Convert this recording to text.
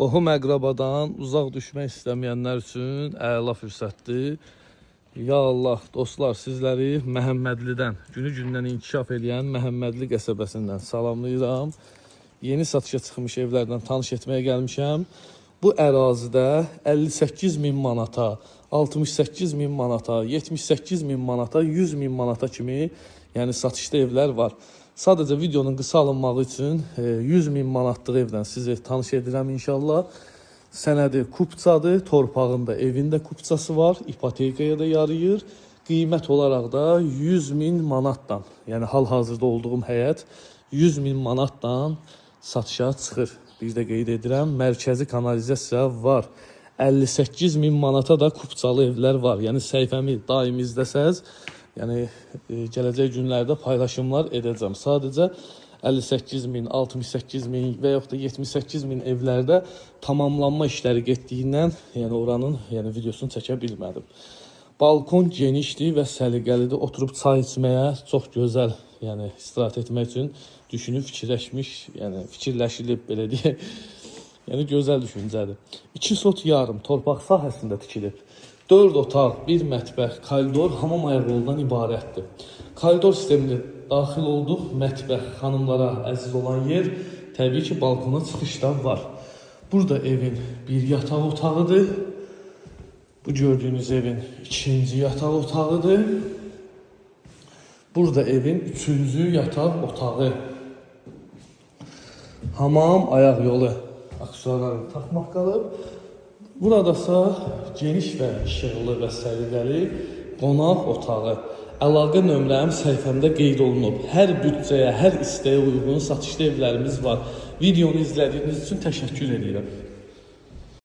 Qohum əqrabadan uzaq düşmək istəməyənlər üçün əla fürsətdir. Ya Allah, dostlar, sizləri Məhəmmədlidən, günü-gündən inkişaf edən Məhəmmədli qəsəbəsindən salamlayıram. Yeni satışa çıxmış evlərdən tanış etməyə gəlmişəm. Bu ərazidə 58.000 manata, 68.000 manata, 78.000 manata, 100.000 manata kimi yəni satışda evlər var. Sadəcə videonun qısa alınması üçün 100.000 manatlıq evdən sizi tanış edirəm inşallah. Sənədi kupçadır, torpağında evində kupçası var, ipotekaya da yarayır. Qiymət olaraq da 100.000 manatdan, yəni hal-hazırda olduğum həyət 100.000 manatdan satışa çıxır. Bir də qeyd edirəm, mərkəzi kanalizasiya var. 58.000 manata da kupçalı evlər var. Yəni səhifəmi daim izləsəz, yəni gələcək günlərdə paylaşımlar edəcəm. Sadəcə 58.000, 68.000 və yaxud da 78.000 evlərdə tamamlanma işləri getdiyindən, yəni oranın videosunu çəkə bilmədim. Balkon genişdir və səliqəlidir. Oturub çay içməyə çox gözəl, yəni istirahət etmək üçün düşünüb fikirləşmiş, yəni fikirləşilib belə deyək. Yəni gözəl düşüncədir. 2 sot yarım torpaq sahəsində tikilib. 4 otaq, 1 mətbəx, koridor, hamam ayaqyolundan ibarətdir. Koridor sisteminə daxil olduq. Mətbəx xanımlara əziz olan yer təbii ki balkona çıxışda var. Burada evin bir yataq otağıdır. Bu gördüyünüz evin ikinci yataq otağıdır. Burada evin üçüncü yataq otağı. Hamam, ayaq yolu aksesuarlarını taxmaq qalıb. Buradasa geniş və işıqlı və səliqəli qonaq otağı. Əlaqə nömrəm səhifəmdə qeyd olunub. Hər büdcəyə, hər istəyə uyğun satışlı evlərimiz var. Videonu izlədiyiniz üçün təşəkkür edirəm.